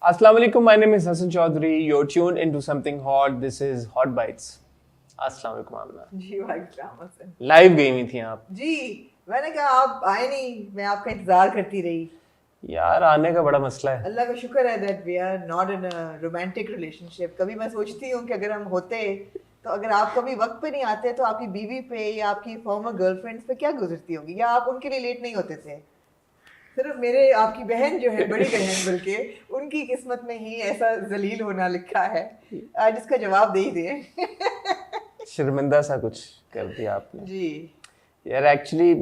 Assalamu alaikum, my name is Hassan Chaudhary. You're tuned into something hot. This is Hot Bites. Assalamu alaikum आमना। जी वालेकुम अस्सलाम। Live गई हुई थी आप? जी मैंने कहा आप आए नहीं, मैं आपका इंतजार करती रही। यार आने का बड़ा मसला है। अल्लाह का शुक्र है that we are not in a romantic relationship। कभी मैं सोचती हूँ कि अगर हम होते तो अगर आप कभी वक्त पे नहीं आते तो आपकी बीवी पे या आपकी फॉर्मर गर्लफ्रेंड्स पे क्या गुजरती होगी, या आप उनके लिए लेट नहीं होते थे। सिर्फ मेरे आपकी बहन जो है, बड़ी बहन बल्कि, उनकी किस्मत में ही ऐसा जलील होना लिखा है। आज इसका जवाब दे ही दे। शर्मिंदा सा कुछ कर दिया आपने जी यार। एक्चुअली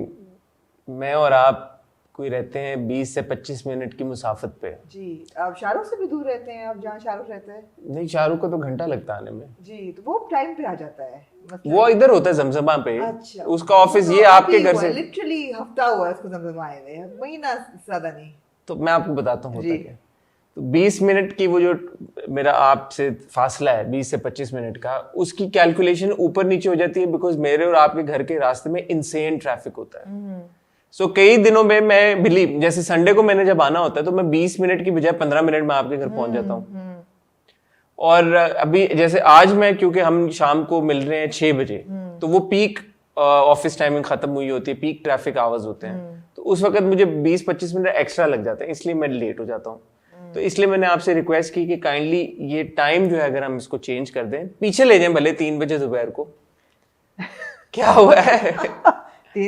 मैं और आप कोई रहते हैं 20 से 25 मिनट की मुसाफत पे। जी आप शाहरुख से भी दूर रहते हैं, आप जहाँ शाहरुख रहते हैं? नहीं, शाहरुख को तो घंटा लगता आने में। जी तो वो टाइम पे आ जाता है, मतलब वो इधर होता है जमजमा पे। अच्छा, उसका ऑफिस तो ये आपके घर से लिटरली हफ्ता हुआ है उसको जमजमा आए हुए, महीना ज्यादा नहीं। तो मैं आपको बताता हूँ होता क्या। तो 20 मिनट की वो जो मेरा आपसे फासला है 20 से 25 मिनट का, उसकी कैलकुलेशन ऊपर नीचे हो जाती है बिकॉज मेरे और आपके घर के रास्ते में इनसेन ट्रैफिक होता है। सो कई दिनों में मैं बिलीव, जैसे संडे को मैंने जब आना होता है तो मैं 20 मिनट की बजाय 15 मिनट में आपके घर पहुंच जाता हूँ। और अभी जैसे आज मैं, क्योंकि हम शाम को मिल रहे हैं 6 बजे, तो वो पीक ऑफिस टाइमिंग खत्म हुई होती है, पीक ट्रैफिक आवर्स होते हैं, तो उस वक्त मुझे 20-25 मिनट एक्स्ट्रा लग जाते हैं, इसलिए मैं लेट हो जाता हूँ। तो इसलिए मैंने आपसे रिक्वेस्ट की कि काइंडली ये टाइम जो है अगर हम इसको चेंज कर दें, पीछे ले जाएं भले 3 बजे दोपहर को। क्या हुआ है?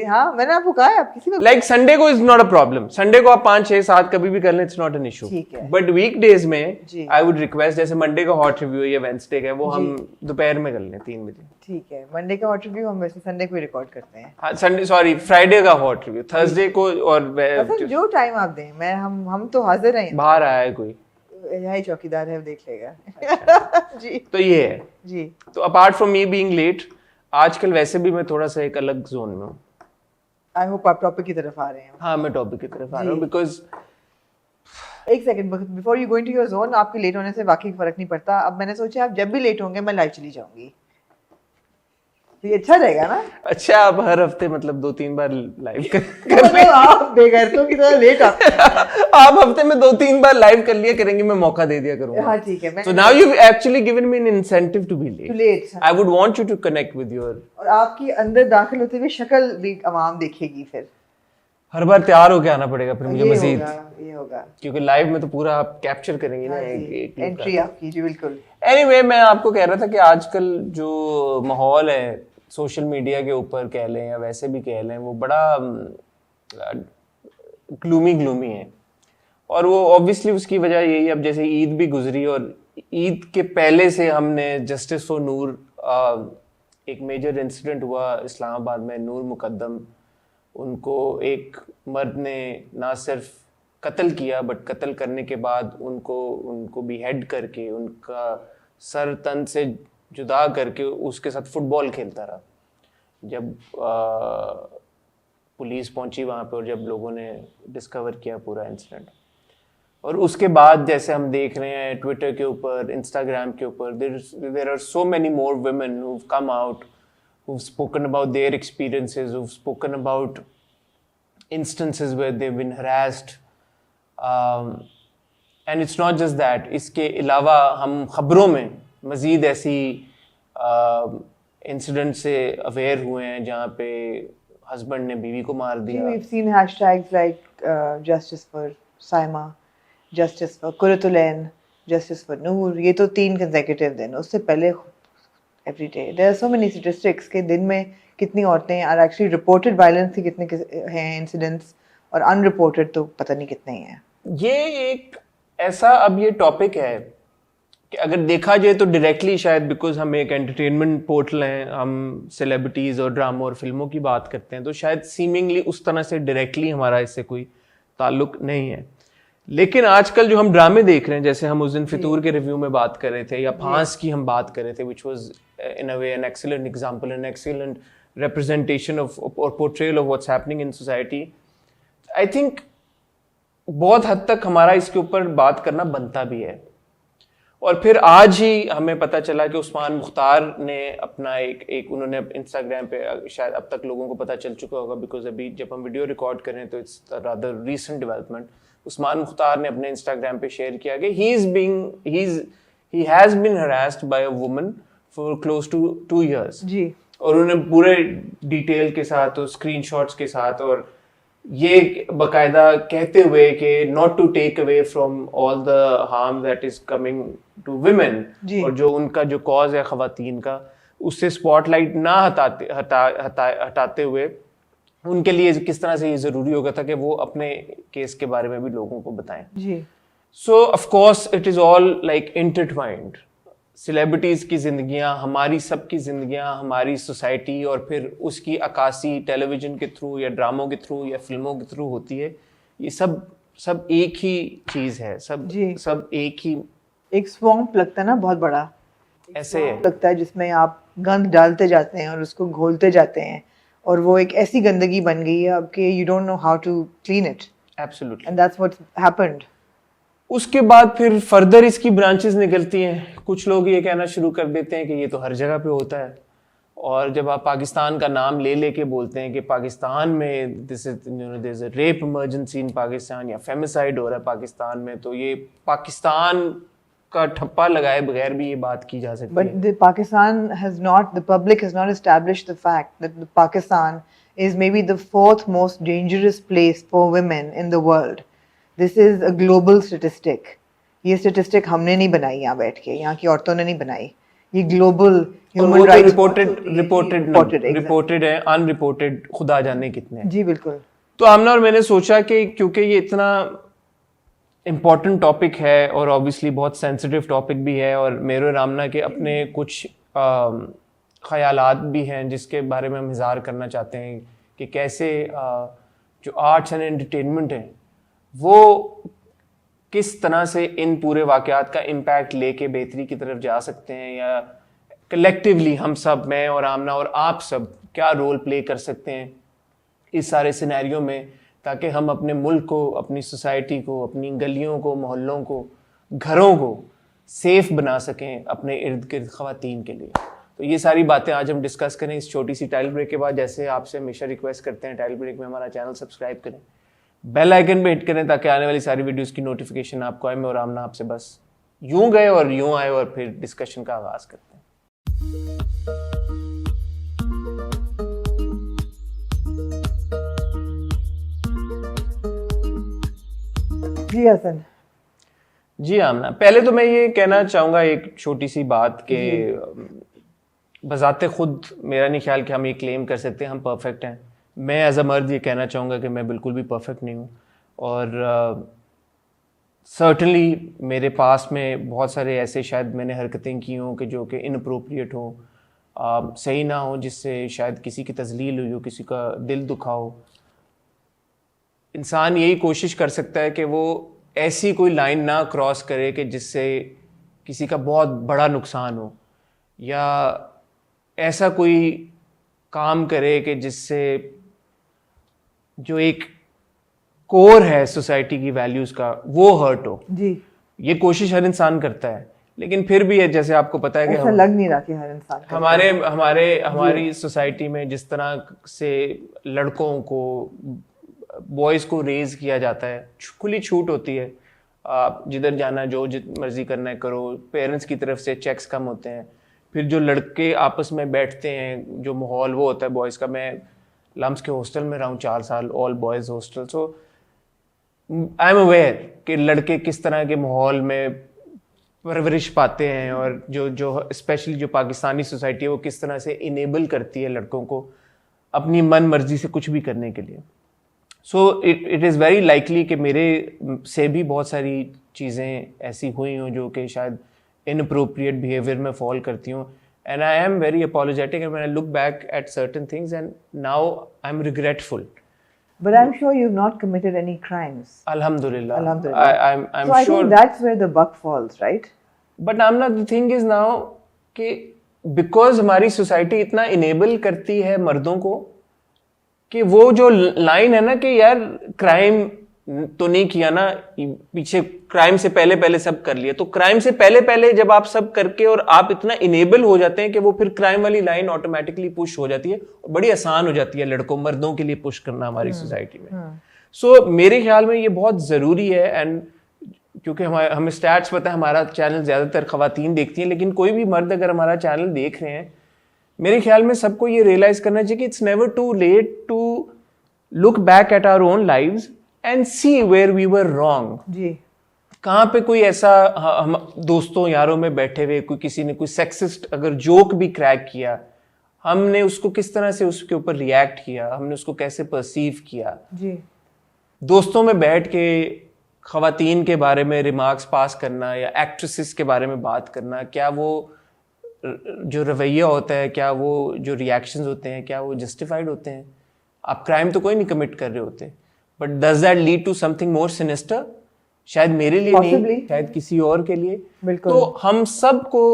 हाँ मैंने आपको कहा है, आप किसी को लाइक संडे को is not a problem, Sunday को आप 5, 6, 7 कभी भी कर लें, it's not an issue. But week days में आई वुड रिक्वेस्ट, जैसे मंडे का हॉट रिव्यू या वेडनेसडे का, वो हम दोपहर में कर लें 3 बजे। ठीक है, मंडे का हॉट रिव्यू हम वैसे संडे को ही रिकॉर्ड करते हैं। हाँ संडे, सॉरी फ्राइडे का हॉट रिव्यू थर्सडे को, और जो टाइम आप दें, मैं हम तो हाजिर हैं। बाहर आया है कोई, यहाँ ही चौकीदार है, देख लेगा। जी तो ये है जी। तो apart from me being late, आजकल वैसे भी मैं थोड़ा सा एक अलग जोन में हूँ। आई होप आप टॉपिक की तरफ आ रहे हैं। हाँ मैं टॉपिक की तरफ आ रहा हूँ बिकॉज एक second before you going to your zone, आपके लेट होने से वाकई फर्क नहीं पड़ता। अब मैंने सोचा आप जब भी लेट होंगे मैं लाइव चली जाऊंगी, तो ये अच्छा रहेगा ना? अच्छा, आप हर हफ्ते मतलब 2-3 बार लाइव कर मतलब आप बेगैरतों की तरह लेट आते हैं। आप हफ्ते में 2-3 बार लाइव कर लिया करेंगे, मैं मौका दे दिया करूंगा। हाँ ठीक है। So now you've actually given me an incentive to be late. I would want you to connect with your, और आपकी अंदर दाखिल होते हुए शक्ल भी आवाम देखेगी, फिर हर बार तैयार होके आना पड़ेगा फिर मुझे मजीद, ये होगा क्योंकि लाइव में तो पूरा आप कैप्चर करेंगे ना एक एंट्री आपकी। जी बिल्कुल। एनीवे मैं आपको कह रहा था कि आजकल जो माहौल है सोशल मीडिया के ऊपर कह लें या वैसे भी कह लें, वो बड़ा ग्लूमी है। और वो ऑब्वियसली उसकी वजह यही, अब जैसे ईद भी गुजरी और ईद के पहले से हमने जस्टिस फॉर नूर, एक मेजर इंसिडेंट हुआ इस्लामाबाद में, नूर मुकद्दम, उनको एक मर्द ने ना सिर्फ कत्ल किया बट कत्ल करने के बाद उनको बीहेड करके उनका सर तन से जुदा करके उसके साथ फुटबॉल खेलता रहा। जब पुलिस पहुंची वहाँ पे और जब लोगों ने डिस्कवर किया पूरा इंसिडेंट, और उसके बाद जैसे हम देख रहे हैं ट्विटर के ऊपर, इंस्टाग्राम के ऊपर, there are so many more women who've come out, who've spoken about their experiences, who've spoken about instances where they've been harassed, and it's not just that. इसके अलावा हम खबरों में मज़ीद ऐसी इंसिडेंट से अवेयर हुए हैं जहाँ पे हस्बैंड ने बीवी को मार दिया। We've seen hashtags like justice for Saima, justice for Kuratulain, justice for Noor। ये तो 3 consecutive दिन, उससे पहले every day there are so many statistics के दिन में कितनी औरतें are actually reported violence के कितने हैं incidents, और unreported तो पता नहीं कितने ही हैं। ये एक ऐसा अब ये टॉपिक है कि अगर देखा जाए तो डायरेक्टली शायद, बिकॉज हम एक एंटरटेनमेंट पोर्टल हैं, हम सेलिब्रिटीज और ड्रामा और फिल्मों की बात करते हैं, तो शायद सीमिंगली उस तरह से डायरेक्टली हमारा इससे कोई ताल्लुक नहीं है। लेकिन आजकल जो हम ड्रामे देख रहे हैं, जैसे हम उस दिन फितूर के रिव्यू में बात कर रहे थे, या फांस की हम बात कर रहे थे, which was in a way an excellent example, an excellent representation of और portrayal of what's happening in society. I think बहुत हद तक हमारा इसके ऊपर बात करना बनता भी है। और फिर आज ही हमें पता चला कि उस्मान मुख्तार ने अपना एक उन्होंने इंस्टाग्राम पे, शायद अब तक लोगों को पता चल चुका होगा बिकॉज अभी जब हम वीडियो रिकॉर्ड कर रहे हैं तो it's rather recent development, Usman Mukhtar ने अपने इंस्टाग्राम पे शेयर किया कि he has been harassed by a woman for close to 2 years. जी. और उन्हें पूरे डिटेल के साथ और स्क्रीनशॉट्स के साथ और ये बकायदा कहते हुए कि not to take away from all the harm that is coming to women, और जो उनका जो कॉज है खवातीन का, उससे स्पॉटलाइट ना हटाते हुए उनके लिए किस तरह से ये ज़रूरी होगा था कि वो अपने केस के बारे में भी लोगों को बताएं. जी. So of course it is all like intertwined. Celebrities की ज़िंदगियाँ, हमारी सबकी ज़िंदगियाँ, हमारी सोसाइटी, और फिर उसकी अक्कासी टेलीविज़न के थ्रू या ड्रामों के थ्रू या फिल्मों के थ्रू होती है. ये सब एक ही चीज़ है, सब एक ही एक स्वैम्प लगता है ना, बहुत बड़ा ऐसे लगता है जिसमें आप गंद डालते जाते हैं और उसको घोलते जाते हैं, और वो एक ऐसी गंदगी बन गई है अब कि you don't know how to clean it. Absolutely. And that's what happened. उसके बाद फिर फर्दर इसकी ब्रांचेस निकलती हैं. कुछ लोग ये कहना शुरू कर देते हैं कि ये तो हर जगह पे होता है, और जब आप पाकिस्तान का नाम ले लेके बोलते हैं कि पाकिस्तान में this is there is a rape emergency in Pakistan या फेमिसाइड हो रहा है पाकिस्तान में, तो ये पाकिस्तान का ठप्पा लगाए बगैर भी ये बात की जा सकती है. But the public has not established the fact that Pakistan is maybe the 4th most dangerous place for women in the world. This is a global statistic. ये statistic हमने नहीं बनाई यहाँ बैठ के, यहाँ की औरतों ने नहीं बनाई. ये global human rights रिपोर्टेड है, अनरिपोर्टेड खुदा जाने कितने. जी बिल्कुल. तो आमना और मैंने सोचा कि क्योंकि ये इतना इम्पॉर्टेंट टॉपिक है और ऑब्वियसली बहुत सेंसिटिव टॉपिक भी है, और मेरे और आमना के अपने कुछ ख्यालात भी हैं जिसके बारे में हम इज़हार करना चाहते हैं कि कैसे जो आर्ट्स एंड एंटरटेनमेंट है वो किस तरह से इन पूरे वाक़यात का इम्पैक्ट लेके बेहतरी की तरफ जा सकते हैं, या कलेक्टिवली हम सब, मैं और आमना और आप सब, क्या रोल प्ले कर सकते हैं इस सारे सिनेरियो में, ताकि हम अपने मुल्क को, अपनी सोसाइटी को, अपनी गलियों को, मोहल्लों को, घरों को सेफ बना सकें अपने इर्द गिर्द ख़वातीन के लिए. तो ये सारी बातें आज हम डिस्कस करें इस छोटी सी टाइल ब्रेक के बाद. जैसे आपसे हमेशा रिक्वेस्ट करते हैं, टाइल ब्रेक में हमारा चैनल सब्सक्राइब करें, बेल आइकन पे हिट करें ताकि आने वाली सारी वीडियोस की नोटिफिकेशन आपको आए. मैं और आमना आपसे बस यूं गए और यूं आए और फिर डिस्कशन का आगाज़ करते हैं. जी हसन. जी आमना, पहले तो मैं ये कहना चाहूँगा एक छोटी सी बात कि बज़ाते खुद मेरा नहीं ख्याल कि हम ये क्लेम कर सकते हैं हम परफेक्ट हैं. मैं एज अ मर्द ये कहना चाहूँगा कि मैं बिल्कुल भी परफेक्ट नहीं हूँ, और सर्टनली मेरे पास में बहुत सारे ऐसे शायद मैंने हरकतें की हों कि जो कि इनअप्रोप्रिएट हो, सही ना हो, जिससे शायद किसी की तज़लील हुई हो, किसी का दिल दुखा हो. इंसान यही कोशिश कर सकता है कि वो ऐसी कोई लाइन ना क्रॉस करे कि जिससे किसी का बहुत बड़ा नुकसान हो, या ऐसा कोई काम करे कि जिससे जो एक कोर है सोसाइटी की वैल्यूज़ का वो हर्ट हो. जी. ये कोशिश हर इंसान करता है, लेकिन फिर भी है, जैसे आपको पता है कि ऐसा लग नहीं रहा कि हर इंसान हमारी सोसाइटी में जिस तरह से लड़कों को, बॉयज़ को रेज किया जाता है, खुली छूट होती है, आप जिधर जाना जो मर्जी करना है करो, पेरेंट्स की तरफ से चेक्स कम होते हैं, फिर जो लड़के आपस में बैठते हैं, जो माहौल वो होता है बॉयज़ का. मैं लम्स के हॉस्टल में रहा हूँ 4 साल, all boys hostel, so I am aware कि लड़के किस तरह के माहौल में परवरिश पाते हैं, और जो स्पेशली जो पाकिस्तानी सोसाइटी है वो किस तरह से इनेबल करती है लड़कों को अपनी मन मर्जी से कुछ भी करने के लिए. So it is very likely कि मेरे से भी बहुत सारी चीज़ें ऐसी हुई हों जो कि शायद इनअप्रोप्रिएट बिहेवियर में फॉल करती हूँ, and I am very apologetic and when I look back at certain things and now I am regretful. But I'm sure you've not committed any crimes. Alhamdulillah. I'm so I sure. think that's where the buck falls, right? But Amna, the thing is now कि because हमारी society इतना enable करती है मर्दों को कि वो जो लाइन है ना कि यार क्राइम तो नहीं किया ना, पीछे क्राइम से पहले सब कर लिया, तो क्राइम से पहले जब आप सब करके और आप इतना इनेबल हो जाते हैं कि वो फिर क्राइम वाली लाइन ऑटोमेटिकली पुश हो जाती है, और बड़ी आसान हो जाती है लड़कों मर्दों के लिए पुश करना हमारी सोसाइटी में. सो मेरे ख्याल में ये बहुत ज़रूरी है। एंड क्योंकि हमें स्टैट्स पता है, हमारा चैनल ज़्यादातर ख़वातीन देखती हैं, लेकिन कोई भी मर्द अगर हमारा चैनल देख रहे हैं, मेरे ख्याल में सबको ये रियलाइज़ करना चाहिए कि it's never too late to look back at our own lives and see where we were wrong. जी, कहाँ पे कोई ऐसा हम दोस्तों यारों में बैठे हुए कोई किसी ने कोई सेक्सिस्ट अगर जोक भी क्रैक किया, हमने उसको किस तरह से उसके ऊपर रिएक्ट किया, हमने उसको कैसे परसीव किया। जी, दोस्तों में बैठ के ख़वातीन के बारे में रिमार्क्स पास करना या एक्ट्रेसेस के बारे में बात करना, क्या वो जो रवैया होता है, क्या वो जो रिएक्शंस होते हैं, क्या वो जस्टिफाइड होते हैं? आप क्राइम तो कोई नहीं कमिट कर रहे होते, but does that lead to something more sinister? शायद मेरे लिए नहीं, शायद किसी और के लिए। बिल्कुल। तो हम सबको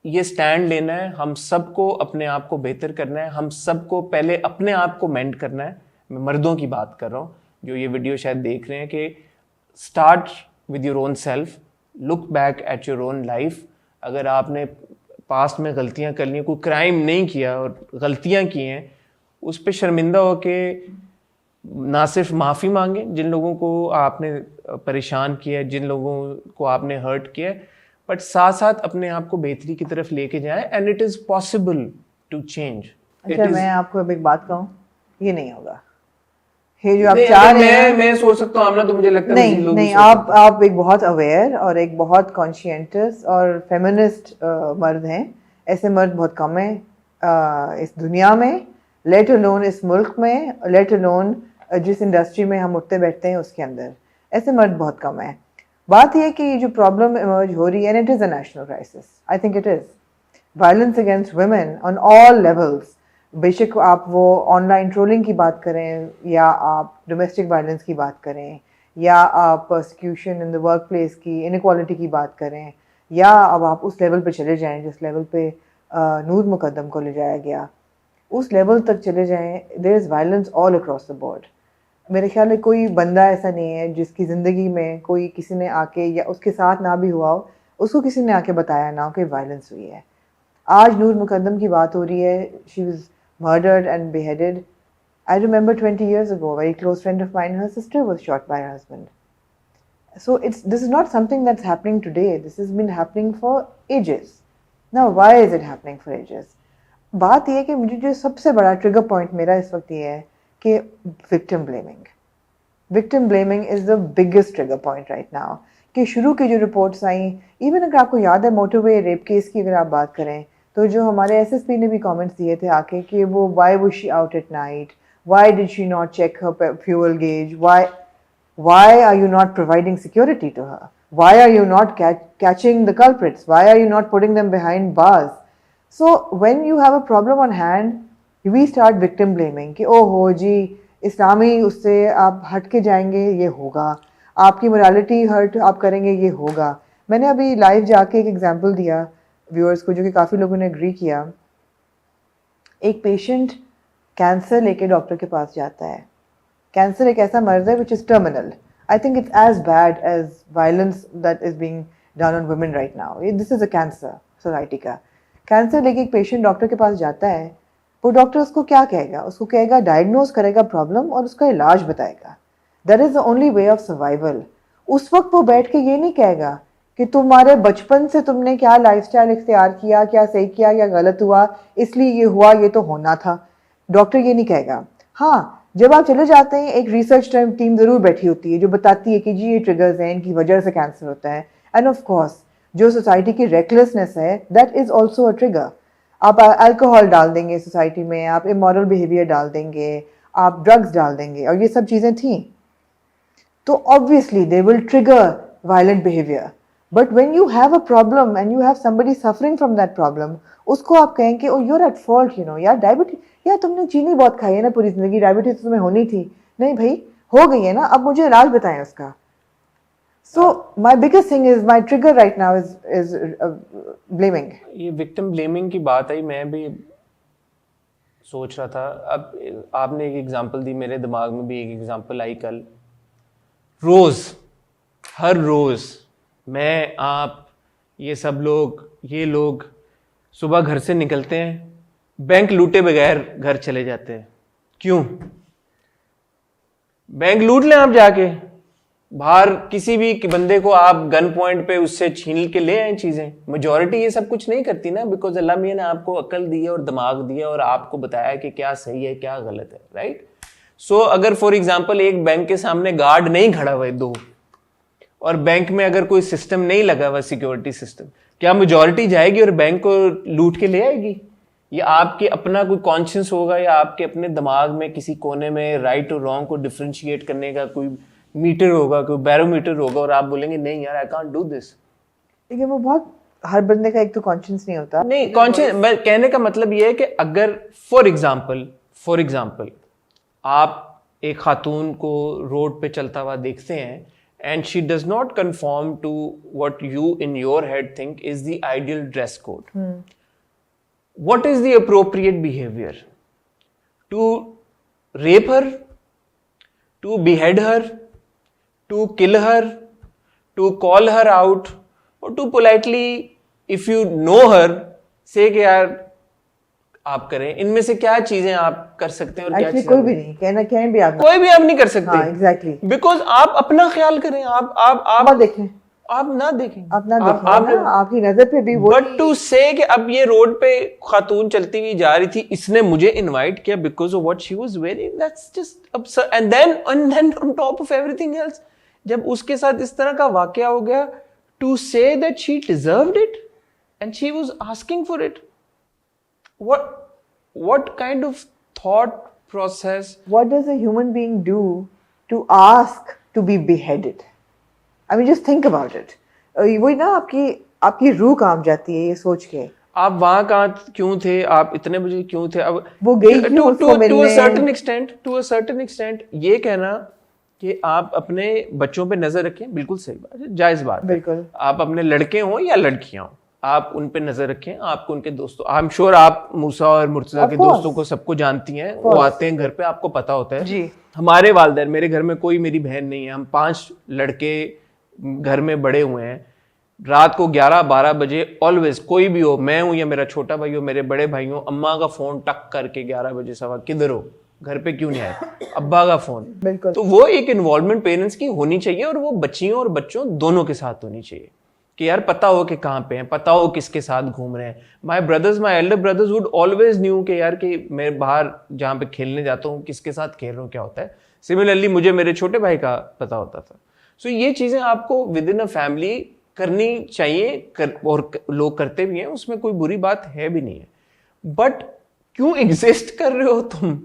ये स्टैंड लेना है, हम सबको अपने आप को बेहतर करना है, हम सबको पहले अपने आप को मेंड करना है। मैं मर्दों की बात कर रहा हूँ जो ये वीडियो शायद देख रहे हैं, कि start with your own self, look back at your own life. अगर आपने पास्ट में गलतियां कर ली, कोई क्राइम नहीं किया और गलतियां की हैं, उस पर शर्मिंदा होके ना सिर्फ माफ़ी मांगे जिन लोगों को आपने परेशान किया, जिन लोगों को आपने हर्ट किया, बट साथ साथ अपने आप को बेहतरी की तरफ लेके जाएं। And it is possible to change. अच्छा, मैं आपको अब एक बात कहूँ, ये नहीं होगा। ये जो आप चाह रहे हैं, मैं सोच सकता हूँ, आमना, तो मुझे लगता है नहीं, आप एक बहुत अवेयर और एक बहुत कॉन्शियंटस और फेमिनिस्ट मर्द हैं। ऐसे मर्द बहुत कम हैं इस दुनिया में, लेट अलोन इस मुल्क में, लेट अलोन जिस इंडस्ट्री में हम उठते बैठते हैं उसके अंदर। ऐसे मर्द बहुत कम हैं। बात यह है कि जो प्रॉब्लम इमर्ज हो रही है, and it is a national crisis, I think it is, violence against women on all levels. बेशक आप वो ऑनलाइन ट्रोलिंग की बात करें, या आप डोमेस्टिक वायलेंस की बात करें, या आप persecution in the work place की, इनइक्वालिटी की बात करें, या अब आप उस लेवल पे चले जाएं जिस लेवल पे नूर मुकद्दम को ले जाया गया, उस लेवल तक चले जाएं। There is violence all across the board. मेरे ख्याल में कोई बंदा ऐसा नहीं है जिसकी ज़िंदगी में कोई किसी ने आके, या उसके साथ ना भी हुआ हो, उसको किसी ने आके बताया ना हो कि वायलेंस हुई है। आज नूर मुकद्दम की बात हो रही है, she was murdered and beheaded. I remember 20 years ago, a very close friend of mine, her sister was shot by her husband. So this is not something that's happening today. This has been happening for ages. Now, why is it happening for ages? बात यह है कि मुझे जो सबसे बड़ा trigger point मेरा इस वक्त ये है कि victim blaming is the biggest trigger point right now. कि शुरू की जो रिपोर्ट्स आई, इवन अगर आपको याद है मोटरवे रेप केस की अगर आप बात करें, तो जो हमारे एसएसपी ने भी कमेंट्स दिए थे आके कि वो why was she out at night, why did she not check her fuel gauge, why are you not providing security to her, why are you not catching the culprits, why are you not putting them behind bars? So when you have a problem on hand, we start victim blaming कि ओहो जी इस्लामी उससे आप हट के जाएंगे, ये होगा, आपकी मोरालिटी हर्ट आप करेंगे, ये होगा। मैंने अभी लाइव जाके एक एग्जांपल दिया व्यूअर्स को, जो कि काफ़ी लोगों ने एग्री किया। एक पेशेंट कैंसर लेके डॉक्टर के पास जाता है। कैंसर एक ऐसा मर्ज है which is terminal. I think it's as bad as violence that is being done on women right now. This is a cancer society का। कैंसर लेके एक पेशेंट डॉक्टर के पास जाता है, वो डॉक्टर उसको क्या कहेगा? उसको कहेगा, डायग्नोज करेगा प्रॉब्लम और उसका इलाज बताएगा। That is the only way of survival. उस वक्त वो बैठ के ये नहीं कहेगा कि तुम्हारे बचपन से तुमने क्या लाइफस्टाइल इख्तियार किया, क्या सही किया, क्या गलत हुआ, इसलिए ये हुआ, ये तो होना था। डॉक्टर ये नहीं कहेगा। हाँ, जब आप चले जाते हैं, एक रिसर्च टीम ज़रूर बैठी होती है जो बताती है कि जी ये ट्रिगर्स हैं, इनकी वजह से कैंसर होता है। एंड ऑफ कोर्स जो सोसाइटी की रेकलेसनेस है, that is also a trigger. आप अल्कोहल डाल देंगे सोसाइटी में, आप इमोरल बिहेवियर डाल देंगे, आप ड्रग्स डाल देंगे, और ये सब चीज़ें थी, तो obviously they will trigger violent behaviour. But when you have a problem and you have somebody suffering from that problem, उसको आप कहें कि oh you are at fault, you know, यार डायबिटीज, यार तुमने चीनी बहुत खाई है ना पूरी जिंदगी, डायबिटीज तो तुम्हें होनी थी। नहीं भाई, हो गई है ना, अब मुझे इलाज बताएं उसका। So my biggest thing is, my trigger right now is blaming. ये विक्टिम ब्लेमिंग की बात आई, मैं भी सोच रहा था, अब आपने एक एग्जांपल दी, मेरे दिमाग में भी एक एग्जांपल आई कल। रोज, हर रोज मैं, आप, ये सब लोग, ये लोग सुबह घर से निकलते हैं, बैंक लूटे बगैर घर चले जाते हैं। क्यों? बैंक लूट लें आप जाके, बाहर किसी भी बंदे को आप गन पॉइंट पे उससे छीन के ले आए चीजें। मेजॉरिटी ये सब कुछ नहीं करती ना, बिकॉज अल्लाह मियां ने आपको अकल दी है और दिमाग दिया और आपको बताया कि क्या सही है क्या गलत है, राइट। सो अगर फॉर एग्जाम्पल एक बैंक के सामने गार्ड नहीं खड़ा हुआ है दो, और बैंक में अगर कोई सिस्टम नहीं लगा हुआ सिक्योरिटी सिस्टम, क्या मेजॉरिटी जाएगी और बैंक को लूट के ले आएगी? या आपके अपना कोई कॉन्शियस होगा, या आपके अपने दिमाग में किसी कोने में राइट और रॉन्ग को डिफरेंशिएट करने का कोई मीटर होगा, कोई बैरोमीटर होगा, और आप बोलेंगे नहीं यार आई कांट डू दिस। लेकिन वो बहुत, हर बंदे का एक तो कॉन्शियस नहीं होता। नहीं, कॉन्शियस मैं कहने का मतलब ये है कि अगर फॉर एग्जाम्पल आप एक खातून को रोड पे चलता हुआ देखते हैं and she does not conform to what you in your head think is the ideal dress code. What is the appropriate behavior? To rape her, to behead her, to kill her, to call her out, or to politely, if you know her, say कि यार आप करें? इनमें से क्या चीजें आप कर सकते हैं और क्या चीजें कोई भी नहीं, कहना कहीं भी आप कोई भी आप नहीं कर सकते। हाँ, exactly. बिकॉज आप अपना ख्याल करें, आप देखें, आप ना देखें, आपकी नजर पे भी वो। बट टू से कि अब ये रोड पे खातून चलती हुई जा रही थी, इसने मुझे इनवाइट किया because of what she was wearing, that's just absurd. And then on top of everything else, जब उसके साथ इस तरह का वाकया हो गया, to say that she deserved it and she was asking for it, what kind of thought process? What does a human being do to ask to be beheaded? I mean, just think about it. वही ना, आपकी रूह काम जाती है ये सोच के। आप वहां कहाँ क्यों थे, आप इतने बजे क्यों थे? अब वो गई क्यों उसको मिलने? to a certain extent ये कहना कि आप अपने बच्चों पे नजर रखें, बिल्कुल सही बात है, जायज बात है। बिल्कुल। आप अपने लड़के हों या लड़कियां हों, आप उन पे नजर रखें। आपको उनके दोस्तों, आई एम श्योर आप मूसा और मुर्तजा के दोस्तों को सबको जानती हैं, वो आते हैं घर पे, आपको पता होता है जी। हमारे वालिदैन, मेरे घर में कोई मेरी बहन नहीं है, हम 5 लड़के घर में बड़े हुए हैं। रात को 11-12 बजे ऑलवेज, कोई भी हो, मैं हूं या मेरा छोटा भाई हो, मेरे बड़े भाई हो, अम्मा का फोन टक करके 11 बजे सवा, किधर हो, घर पे क्यों नहीं आए, अब्बा का फोन। बिल्कुल। तो वो एक इन्वॉल्वमेंट पेरेंट्स की होनी चाहिए, और वो बच्चियों और बच्चों दोनों के साथ होनी चाहिए कि यार पता हो कि कहाँ पे हैं, पता हो किसके साथ घूम रहे हैं। My elder brothers would always new कि यार कि मैं बाहर जहाँ पे खेलने जाता हूँ किसके साथ खेल रहा हूँ, क्या होता है। सिमिलरली मुझे मेरे छोटे भाई का पता होता था। सो ये चीज़ें आपको विद इन अ फैमिली करनी चाहिए, और लोग करते भी हैं, उसमें कोई बुरी बात है भी नहीं है। बट क्यों एग्जिस्ट कर रहे हो तुम,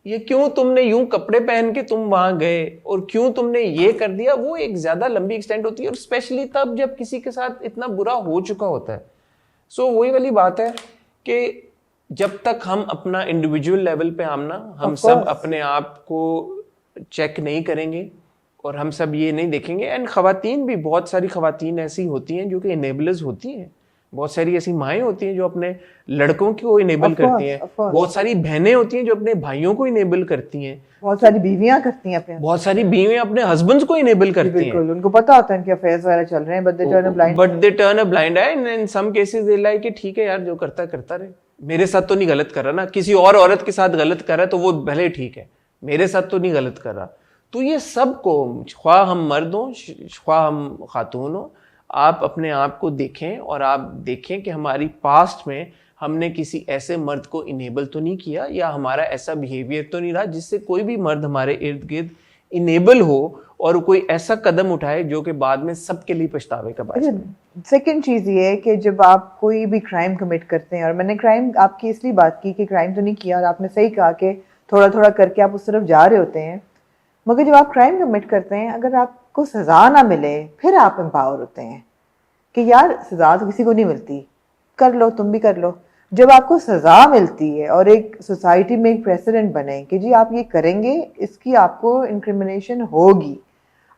ये क्यों तुमने यूं कपड़े पहन के तुम वहां गए, और क्यों तुमने ये कर दिया, वो एक ज्यादा लंबी एक्सटेंड होती है, और स्पेशली तब जब किसी के साथ इतना बुरा हो चुका होता है। सो वही वाली बात है कि जब तक हम अपना इंडिविजुअल लेवल पे हम सब अपने आप को चेक नहीं करेंगे, और हम सब ये नहीं देखेंगे। एंड खवातीन भी, बहुत सारी खवातीन ऐसी होती हैं जो कि इनेबलर्स होती हैं, बहुत सारी ऐसी माएँ होती हैं जो अपने लड़कों को इनेबल करती हैं, बहुत सारी बहनें होती हैं जो अपने भाइयों को इनेबल करती हैं, बहुत सारी बीवियां करती हैं अपने, बहुत सारी बीवियां अपने हस्बैंड्स को इनेबल करती हैं। उनको पता होता है उनके अफेयर्स वगैरह चल रहे हैं, but they turn a blind eye, and in some cases they like कि ठीक है यार, जो करता रहे, मेरे साथ तो नहीं गलत कर रहा ना, किसी और औरत के साथ गलत कर रहा है तो वो भले ठीक है, मेरे साथ तो नहीं गलत कर रहा। तो ये सबको, ख्वाह हम मर्द हों ख्वाह हम खातून हों, आप अपने आप को देखें, और आप देखें कि हमारी पास्ट में हमने किसी ऐसे मर्द को इनेबल तो नहीं किया, या हमारा ऐसा बिहेवियर तो नहीं रहा जिससे कोई भी मर्द हमारे इर्द गिर्द इनेबल हो और कोई ऐसा कदम उठाए जो कि बाद में सबके लिए पछतावे का बात है। सेकंड चीज ये है कि जब आप कोई भी क्राइम कमिट करते हैं, और मैंने क्राइम आपकी इसलिए बात की कि क्राइम तो नहीं किया, और आपने सही कहा कि थोड़ा थोड़ा करके आप उस तरफ जा रहे होते हैं, मगर जब आप क्राइम कमिट करते हैं, अगर आपको सजा ना मिले, फिर आप एम्पावर होते हैं कि यार सजा तो किसी को नहीं मिलती, कर लो, तुम भी कर लो। जब आपको सजा मिलती है और एक सोसाइटी में एक प्रेसिडेंट बने कि जी आप ये करेंगे, इसकी आपको इंक्रिमिनेशन होगी,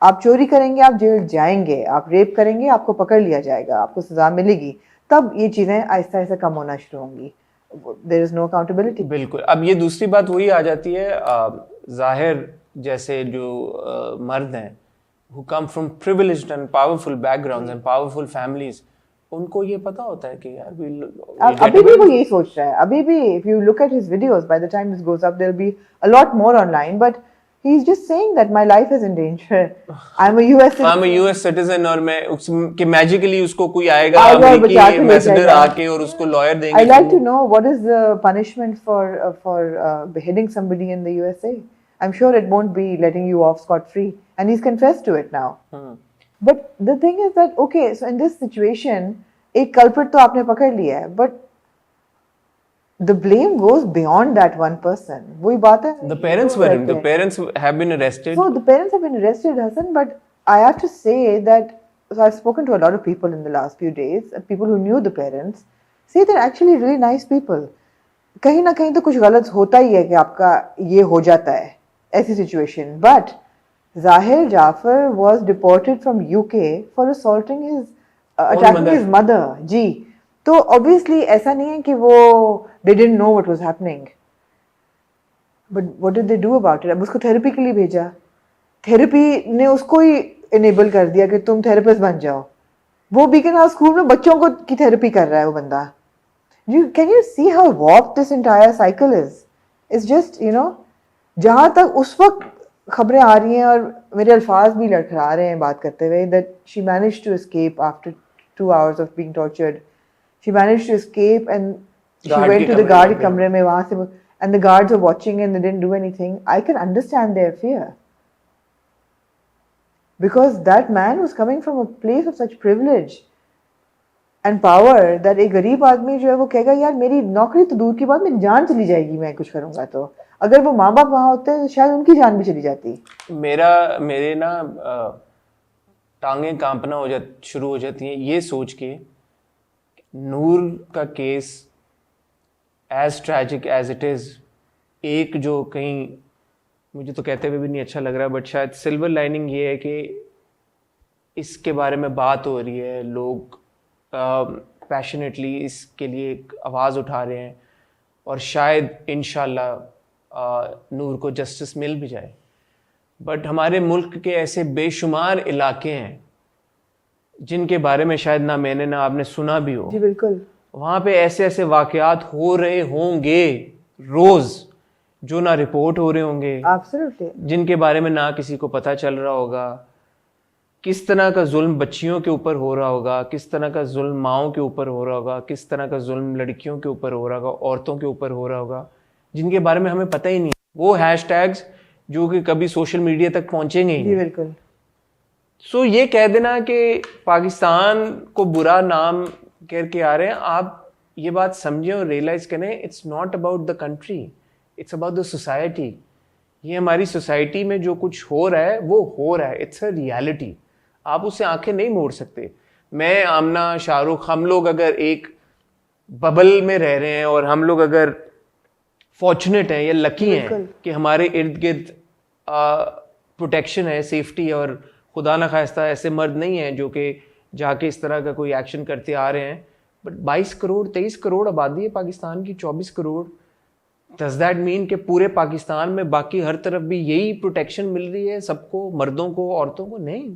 आप चोरी करेंगे आप जेल जाएंगे, आप रेप करेंगे आपको पकड़ लिया जाएगा, आपको सजा मिलेगी, तब ये चीज़ें आहिस्ता आहिस्ता कम होना शुरू होंगी। There is no accountability. बिल्कुल। अब ये दूसरी बात वही आ जाती है, जाहिर जैसे जो मर्द हैं who come from privileged and powerful backgrounds and powerful families, उनको ये पता होता है कि यार अभी भी वो यही सोच रहा है, अभी भी if you look at his videos, by the time this goes up there will be a lot more online, but He's just saying that my life is in danger. I'm a US citizen. I'm a US citizen और मैं कि magically उसको कोई आएगा बचा के अमेरिकी ले एम्बेसडर जाएगा। आके और उसको लॉयर देंगे। I'd like to know what is the punishment for beheading somebody in the USA. I'm sure it won't be letting you off scot-free, and he's confessed to it now. But the thing is that okay, so in this situation, एक culprit तो आपने पकड़ लिया है, but the blame goes beyond that one person. वही बात है। The parents were in. The parents have been arrested. So the parents have been arrested, Hassan. But I have to say that so I've spoken to a lot of people in the last few days. People who knew the parents say they're actually really nice people. कहीं ना कहीं तो कुछ गलत होता ही है कि आपका ये हो जाता है ऐसी situation. But Zahir Jafar was deported from UK for assaulting his attacking his mother. जी. तो obviously ऐसा नहीं है कि वो they didn't know what was happening. But what did they do about it? अब उसको थेरेपी के लिए भेजा, थेरेपी ने उसको ही इनेबल कर दिया कि तुम थेरेपिस्ट बन जाओ। वो बीकन हाउस स्कूल में बच्चों को की थेरेपी कर रहा है वो बंदा। Can you see how warped this entire cycle is? It's just जहाँ तक उस वक्त खबरें आ रही हैं और मेरे अल्फाज भी लड़खड़ा रहे हैं बात करते हुए that she managed to escape after 2 hours of being tortured. She managed to escape and she went to the guard कमरे में वहाँ से and the guards were watching and they didn't do anything. I can understand their fear because that man was coming from a place of such privilege and power that एक गरीब आदमी जो है वो कहेगा यार मेरी नौकरी तो दूर की बात मेरी जान चली जाएगी मैं कुछ करूँगा तो अगर वो माँ बाप वहाँ होते तो शायद उनकी जान भी चली जाती। मेरे ना टांगें कांपना शुरू हो जाती हैं ये सोच के नूर का case as tragic as it is एक जो कहीं मुझे तो कहते हुए भी नहीं अच्छा लग रहा बट शायद सिल्वर लाइनिंग ये है कि इसके बारे में बात हो रही है लोग पैशनेटली इसके लिए एक आवाज़ उठा रहे हैं और शायद इंशाल्लाह नूर को जस्टिस मिल भी जाए। बट हमारे मुल्क के ऐसे बेशुमार इलाके हैं जिनके बारे में शायद ना मैंने ना आपने सुना भी हो। जी बिल्कुल। वहाँ पे ऐसे ऐसे वाक़यात हो रहे होंगे रोज़ जो ना रिपोर्ट हो रहे होंगे। Absolutely. जिनके बारे में ना किसी को पता चल रहा होगा। किस तरह का जुल्म बच्चियों के ऊपर हो रहा होगा, किस तरह का जुल्म माओं के ऊपर हो रहा होगा, किस तरह का जुल्म लड़कियों के ऊपर हो रहा होगा, औरतों के ऊपर हो रहा होगा, जिनके बारे में हमें पता ही नहीं। वो हैशटैग्स जो कि कभी सोशल मीडिया तक पहुंचेंगे ही नहीं। बिल्कुल। सो ये कह देना कि पाकिस्तान को बुरा नाम करके आ रहे हैं, आप ये बात समझें और रियलाइज करें it's not about the country, it's about the society. ये हमारी सोसाइटी में जो कुछ हो रहा है वो हो रहा है, इट्स अ रियलिटी। आप उससे आंखें नहीं मोड़ सकते। मैं, आमना, शाहरुख, हम लोग अगर एक बबल में रह रहे हैं और हम लोग अगर फॉर्चुनेट हैं या लकी हैं कि हमारे इर्द गिर्द प्रोटेक्शन है, सेफ्टी, और खुदा न खास्ता ऐसे मर्द नहीं हैं जो कि जाके इस तरह का कोई एक्शन करते आ रहे हैं। बट 22 करोड़ 23 करोड़ आबादी है पाकिस्तान की, 24 करोड़। डज दैट मीन कि पूरे पाकिस्तान में बाकी हर तरफ भी यही प्रोटेक्शन मिल रही है सबको, मर्दों को, औरतों को? नहीं।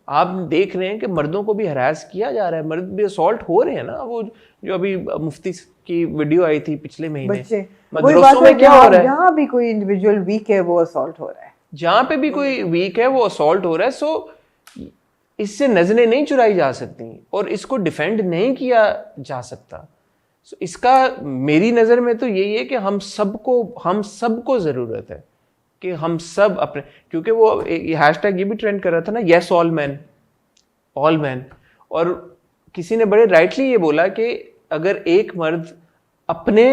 आप देख रहे हैं कि मर्दों को भी हरास किया जा रहा है, मर्द भी असॉल्ट हो रहे हैं ना। वो जो अभी मुफ्ती की वीडियो आई थी पिछले महीने, मदरसों में क्या हो रहा है, जहाँ भी कोई इंडिविजुअल वीक है वो असॉल्ट हो रहा है, जहाँ पे भी कोई वीक है वो असॉल्ट हो रहा है। सो इससे नजरें नहीं चुराई जा सकती और इसको डिफेंड नहीं किया जा सकता। सो इसका मेरी नज़र में तो यही है कि हम सबको ज़रूरत है कि हम सब अपने, क्योंकि वो हैशटैग ये भी ट्रेंड कर रहा था ना, येस ऑल मैन, और किसी ने बड़े राइटली ये बोला कि अगर एक मर्द अपने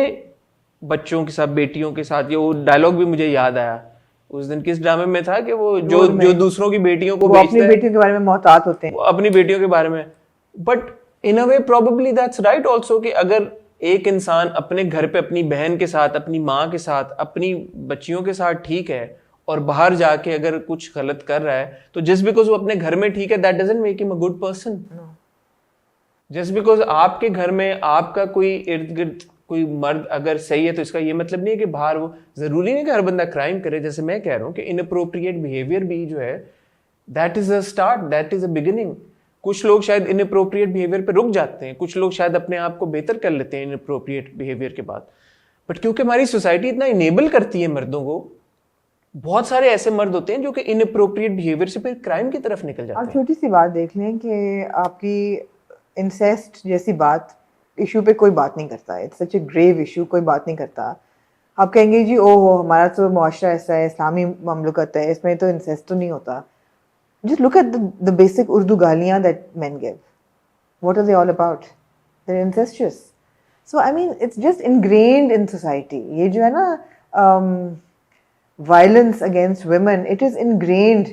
बच्चों के साथ, बेटियों के साथ, ये वो डायलॉग भी मुझे याद आया उस दिन किस ड्रामे में था कि वो जो दूसरों की बेटियों को अपनी बेटियों के बारे में मोहतात होते हैं, अपनी बेटियों के बारे में। But in a way probably that's right also कि अगर एक इंसान अपने घर पे अपनी बहन के साथ, अपनी माँ के साथ, अपनी बच्चियों के साथ ठीक है और बाहर जाके अगर कुछ गलत कर रहा है तो जस्ट बिकॉज वो अपने घर में ठीक है that doesn't make him a good person. Just because आपके घर में आपका कोई इर्द गिर्द कोई मर्द अगर सही है तो इसका ये मतलब नहीं है कि बाहर वो, जरूरी नहीं कि हर बंदा क्राइम करे। जैसे मैं कह रहा हूँ कि इनअप्रोप्रिएट बिहेवियर भी जो है that is a start, that is a beginning. कुछ लोग शायद इनअप्रोप्रिएट बिहेवियर पे रुक जाते हैं, कुछ लोग शायद अपने आप को बेहतर कर लेते हैं इनअप्रोप्रिएट बिहेवियर के बाद। बट क्योंकि हमारी सोसाइटी इतना इनेबल करती है मर्दों को, बहुत सारे ऐसे मर्द होते हैं जो कि इनअप्रोप्रिएट बिहेवियर से फिर क्राइम की तरफ निकल आप जाते हैं। छोटी सी बात देख लें कि आपकी इंसेस्ट जैसी बात इशू पे कोई बात नहीं करता, it's such a grave issue, कोई बात नहीं करता। आप कहेंगे जी ओहो हमारा तो मुआशरा ऐसा है, इस्लामी ममलकत है, इसमें तो इंसेस्ट तो नहीं होता। Just look at the basic Urdu galiyan that men give. What are they all about? They're incestuous. So I mean, it's just ingrained in society. ये जो है ना violence against women, it is ingrained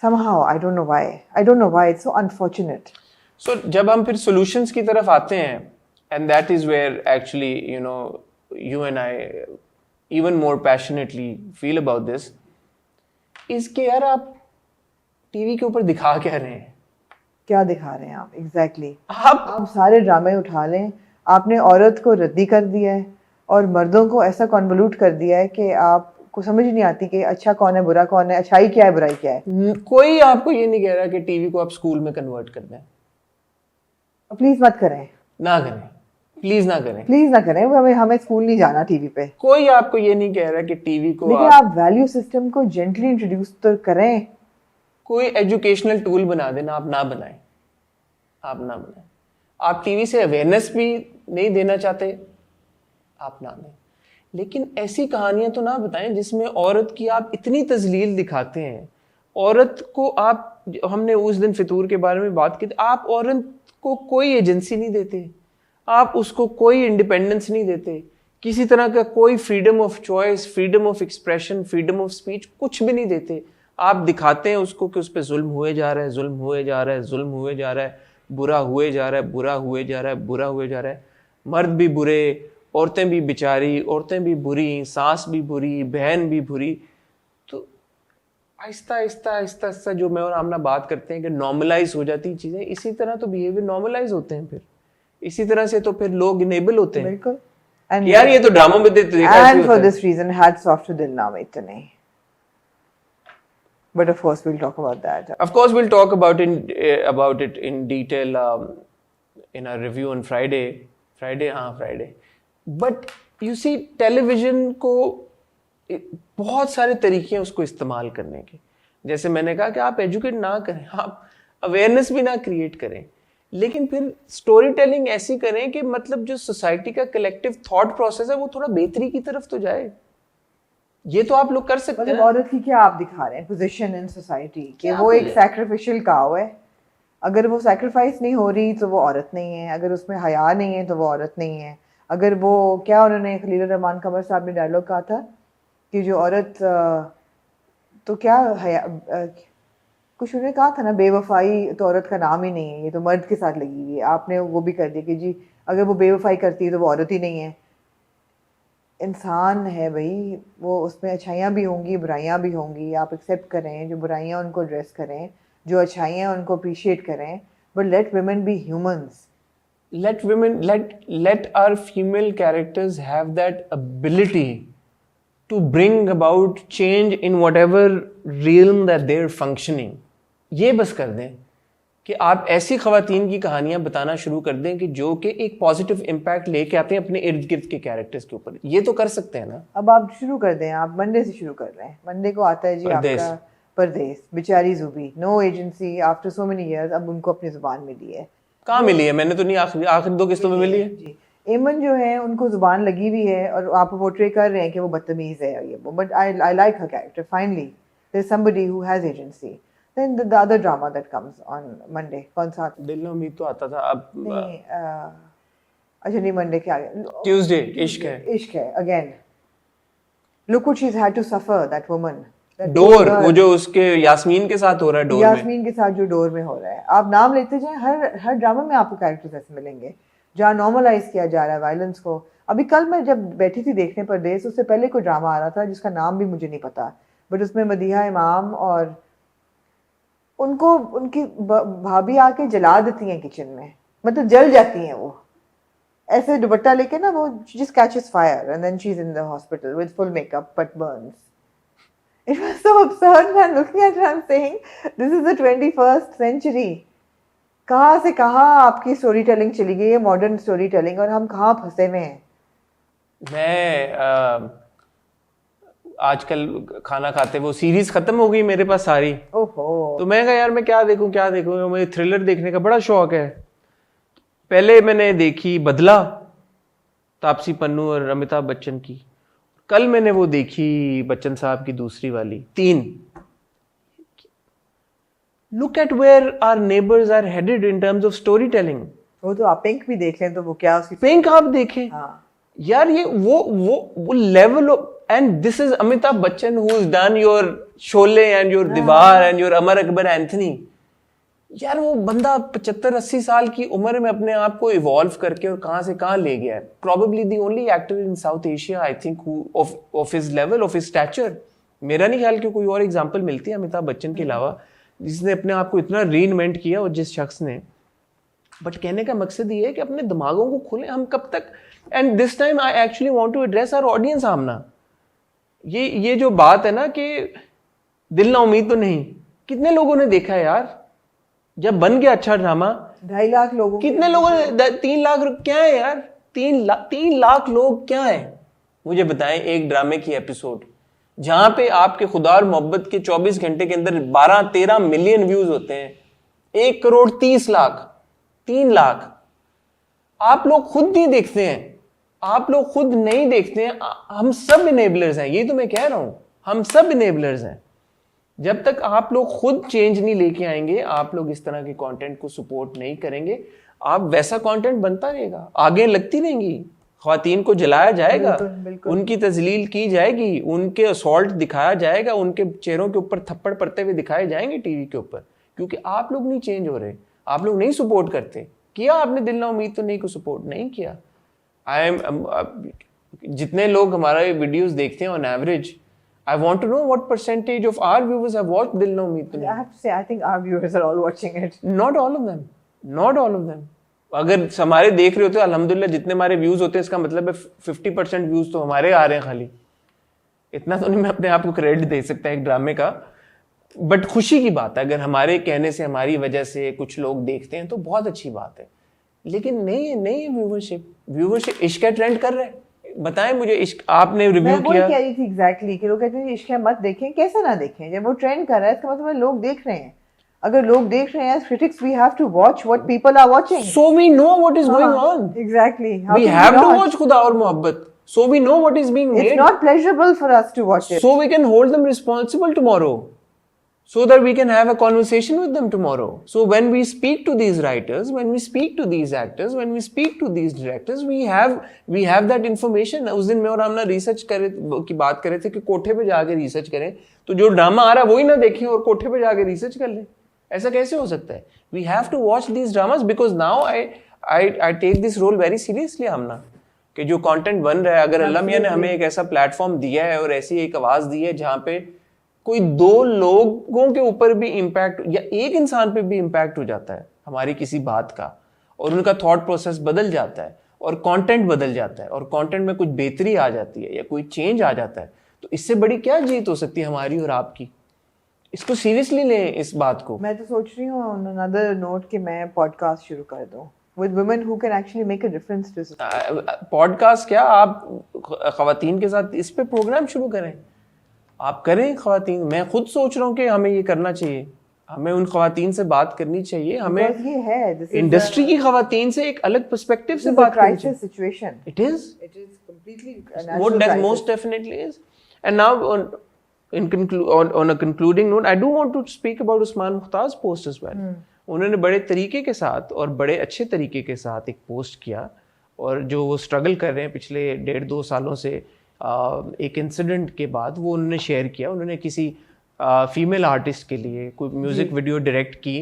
somehow. I don't know why. I don't know why. It's so unfortunate. So जब हम फिर solutions की तरफ आते हैं, and that is where actually you and I even more passionately feel about this, इसके यार आप टीवी के ऊपर दिखा क्या रहे हैं? क्या दिखा रहे हैं आप? एग्जैक्टली आप सारे ड्रामे उठा लें, आपने औरत को रद्दी कर दिया है और मर्दों को ऐसा कन्वोल्यूट कर दिया है कि आपको समझ ही नहीं आती कि अच्छा कौन है, बुरा कौन है, अच्छाई क्या है, बुराई क्या है। कोई आपको ये नहीं कह रहा कि टीवी को आप स्कूल में कन्वर्ट कर दें। प्लीज मत करें, ना करें, प्लीज ना करें, प्लीज ना करें। हमें स्कूल नहीं जाना टीवी पे। कोई आपको ये नहीं कह रहा कि टीवी को लेकिन आप वैल्यू सिस्टम को जेंटली इंट्रोड्यूस तो करें। कोई एजुकेशनल टूल बना देना, आप ना बनाएं, आप ना बनाएं। आप टीवी से अवेयरनेस भी नहीं देना चाहते, आप ना दें। लेकिन ऐसी कहानियां तो ना बताएं जिसमें औरत की आप इतनी तजलील दिखाते हैं। औरत को आप, हमने उस दिन फितूर के बारे में बात की, आप औरत को कोई एजेंसी नहीं देते, आप उसको कोई इंडिपेंडेंस नहीं देते, किसी तरह का कोई freedom of choice, freedom of expression, freedom of speech कुछ भी नहीं देते। आप दिखाते हैं उसको कि उस पर जुल्म हुए जा रहा है, जुल्म हुए जा रहा है, जुल्म हुए जा रहा है, बुरा हुए जा रहा है, बुरा हुए जा रहा है, बुरा हुए जा रहा है। मर्द भी बुरे, औरतें भी बेचारी, औरतें भी बुरी, सास भी बुरी, बहन भी बुरी। तो आहिस्ता आहिस्ता आहिस्ता आहिस्ता जो मैं और आमना बात करते हैं कि नॉर्मलाइज हो जाती चीज़ें, इसी तरह तो बिहेवियर नॉर्मलाइज होते हैं। फिर इसी तरह से तो फिर लोग इनेबल होते हैं। बिल्कुल। यार ये तो ड्रामों में and for this reason hats off to दिलनामे इतने। But of course, we'll talk about that. Of course, we'll talk about it in detail in our review on Friday. Friday. But you see, television को बहुत सारे तरीके हैं उसको इस्तेमाल करने के। जैसे मैंने कहा कि आप एजुकेट ना करें, आप अवेयरनेस भी ना क्रिएट करें, लेकिन फिर स्टोरी टेलिंग ऐसी करें कि मतलब जो सोसाइटी का कलेक्टिव थॉट प्रोसेस है वो थोड़ा बेहतरी की तरफ तो जाए। ये तो आप लोग कर सकते हैं। औरत की क्या आप दिखा रहे हैं पोजीशन इन सोसाइटी कि वो एक सैक्रिफिशियल काव है। अगर वो सैक्रिफाइस नहीं हो रही तो वो औरत नहीं है, अगर उसमें हया नहीं है तो वो औरत नहीं है। अगर वो क्या, उन्होंने खलील रहमान कमर साहब ने डायलॉग कहा था कि जो औरत तो क्या हया, कुछ उन्होंने कहा था ना, बेवफाई तो औरत का नाम ही नहीं है, ये तो मर्द के साथ लगी हुई है। आपने वो भी कर दिया कि जी अगर वो बेवफाई करती है तो वो औरत ही नहीं है। इंसान है भाई, वो उसमें अच्छाइयाँ भी होंगी, बुराइयाँ भी होंगी। आप एक्सेप्ट करें, जो बुराइयाँ उनको एड्रेस करें, जो अच्छाइयाँ उनको अप्रिशिएट करें, but let women be humans. let our female characters have that ability to bring about change in whatever realm that they're functioning. ये बस कर दें कि आप ऐसी ख़वातीन की कहानियां बताना शुरू कर दें कि जो कि एक पॉजिटिव इम्पैक्ट लेके आते हैं अपने इर्द गिर्द के कैरेक्टर्स के ऊपर। ये तो कर सकते हैं ना। अब आप शुरू कर दें, आप मंडे से शुरू कर रहे हैं। मंडे को आता है जी आपका परदेस, बेचारी Zubi, no agency, after so many years अब उनको अपनी जुबान मिली है। कहाँ मिली है? मैंने तो नहीं, आखिरी 2 किस्तों में मिली है जी। एमन जो है उनको जुबान लगी हुई है और आप पोर्ट्रे कर रहे हैं कि वो बदतमीज है ये वो, but I like her character. Finally there is somebody who has agency. Then the other drama that comes on Monday, कौन सा? दिल में उम्मीद तो आता था। अब नहीं, अच्छा नहीं, मंडे क्या है? ट्यूसडे इश्क है। इश्क है again. Look what she's had to suffer, that woman. Door, वो जो उसके यास्मीन के साथ हो रहा है, डोर में, यास्मीन के साथ जो डोर में हो रहा है। आप नाम लेते जाएं, हर ड्रामा में आपको कैरेक्टर्स ऐसे मिलेंगे जहाँ नॉर्मलाइज किया जा रहा है वायलेंस को। अभी कल मैं जब बैठी थी देखने परदेस, उससे पहले कोई ड्रामा आ रहा था जिसका नाम भी मुझे नहीं पता, बट उसमें मदीहा इमाम और उनको उनकी भाभी आके जला देती हैं किचन में, मतलब जल जाती हैं वो ऐसे दुपट्टा लेके ना, वो just catches fire and then she's in the hospital with full makeup but burns. It was so absurd, man. Looking at her, I'm saying this is the 21st century. कहाँ से कहाँ आपकी स्टोरी टेलिंग चली गई है, modern story telling, और हम कहाँ फंसे हुए हैं। मैं आजकल खाना खाते, वो सीरीज खत्म हो गई मेरे पास सारी। ओहो। तो मैं कहा यार मैं क्या देखूं, मुझे थ्रिलर देखने का बड़ा शौक है। पहले मैंने देखी बदला, तापसी पन्नू और अमिताभ बच्चन की। कल मैंने वो देखी बच्चन साहब की दूसरी वाली 3। Look at where our neighbours are headed in terms of story telling. वो तो आप पिंक भी देख लें तो वो क्या उसकी पिंक आप देखें। हाँ। यार ये वो level of, and this is Amitabh Bachchan who is done your Sholay and your Deewar and your Amar Akbar Anthony. यार वो बंदा 75-80 साल की उम्र में अपने आप को इवॉल्व करके और कहां से कहां ले गया है। Probably the only actor in south Asia I think of his level, of his stature. मेरा नहीं ख्याल कि कोई और एग्जांपल मिलती है अमिताभ बच्चन के अलावा जिसने अपने आप को इतना रीइन्वेंट किया, और जिस शख्स ने। बट कहने का मकसद ये है कि अपने दिमागों को खोलें। हम कब तक, and this time I actually want to address our audience Amna. ये जो बात है ना कि दिल ना उम्मीद तो नहीं, कितने लोगों ने देखा है यार जब बन गया अच्छा ड्रामा? 2.5 लाख लोगों। कितने लोगों ने? 3 लाख क्या है यार? 3 लाख लोग क्या है? मुझे बताएं एक ड्रामे की एपिसोड जहां पे आपके खुदा और मोहब्बत के 24 घंटे के अंदर 12-13 मिलियन व्यूज होते हैं, 1 करोड़ 30 लाख, 3 लाख। आप लोग खुद नहीं देखते हैं, आप लोग खुद नहीं देखते हैं। हम सब इनेबलर्स हैं, ये तो मैं कह रहा हूं, हम सब इनेबलर्स हैं। जब तक आप लोग खुद चेंज नहीं लेके आएंगे, आप लोग इस तरह के कंटेंट को सपोर्ट नहीं करेंगे, आप वैसा कंटेंट बनता रहेगा, आगे लगती रहेंगी, ख्वातीन को जलाया जाएगा, बिल्कुल। उनकी तजलील की जाएगी, उनके असॉल्ट दिखाया जाएगा, उनके चेहरों के ऊपर थप्पड़ पड़ते हुए दिखाए जाएंगे टीवी के ऊपर, क्योंकि आप लोग नहीं चेंज हो रहे, आप लोग नहीं सपोर्ट करते। किया आपने दिल ना उम्मीद तो नहीं को सपोर्ट नहीं किया। जितने लोग हमारे वीडियोस देखते हैं on average, I want to know what percentage of our viewers have watched Dil Na Umeed To Nahi. I have to say, I think our viewers are all watching it. Not all of them. Not all of them. अगर हमारे देख रहे होते अल्हम्दुलिल्लाह, जितने हमारे views होते हैं इसका मतलब है 50% व्यूज तो हमारे आ रहे हैं खाली। इतना तो नहीं मैं अपने आप को क्रेडिट दे सकता एक ड्रामे का, बट खुशी की बात है अगर हमारे कहने से, हमारी वजह से कुछ लोग देखते हैं तो बहुत अच्छी बात है। लेकिन नहीं व्यूवरशिप इश्क का ट्रेंड कर रहे हैं। बताएं मुझे, इश्क आपने रिव्यू किया। मैं कह रही थी एग्जैक्टली कि लोग कहते हैं इश्क मत देखें, कैसे ना देखें, जब वो ट्रेंड कर रहा है इसका मतलब लोग देख रहे हैं। अगर लोग देख रहे हैं, critics we have to watch what people are watching, so we know what is going on. Exactly. We have to watch खुदा और मोहब्बत, so we know what is being made. It's not pleasurable for us to watch it, so we can hold them responsible tomorrow, so that we can have a conversation with them tomorrow. So when we speak to these writers, when we speak to these actors, when we speak to these directors, we have that information. उस दिन मैं और आमना research की बात कर रहे थे कि कोठे पे जाके रिसर्च करें, तो जो ड्रामा आ रहा है वही ना देखें और कोठे पे जाके रिसर्च कर लें। ऐसा कैसे हो सकता है? We have to watch these dramas because now I take this role very seriously आमना, कि जो कंटेंट बन रहा है, अगर अल्लाह मियां ने हमें एक ऐसा प्लेटफॉर्म दिया है और ऐसी एक आवाज दी है जहां पे कोई 2 लोगों के ऊपर भी इम्पैक्ट या एक इंसान पे भी इम्पैक्ट हो जाता है हमारी किसी बात का, और उनका थॉट प्रोसेस बदल जाता है और कंटेंट बदल जाता है और कंटेंट में कुछ बेहतरी आ जाती है या कोई चेंज आ जाता है, तो इससे बड़ी क्या जीत हो सकती है हमारी और आपकी? इसको सीरियसली लें इस बात को। मैं तो सोच रही हूँ ऑन अनदर नोट कि मैं पॉडकास्ट शुरू कर दूँ with women who can actually make a difference to society. Podcast क्या, आप खवातीन के साथ इस पे प्रोग्राम शुरू करें, आप करें खवातीन। मैं खुद सोच रहा हूँ कि हमें ये करना चाहिए, हमें उन खवातीन से बात करनी चाहिए, हमें ये है इंडस्ट्री की खवातीन से एक अलग पर्सपेक्टिव से बात करनी चाहिए। Situation It is completely what that most definitely is. And now on a concluding note, I do want to speak about Usman Mukhtar's post as well. उन्होंने बड़े तरीके के साथ और बड़े अच्छे तरीके के साथ एक पोस्ट किया, और जो वो स्ट्रगल कर रहे हैं पिछले 1.5-2 सालों से एक इंसिडेंट के बाद वो उन्होंने शेयर किया। उन्होंने किसी फीमेल आर्टिस्ट के लिए कोई म्यूजिक वीडियो डायरेक्ट की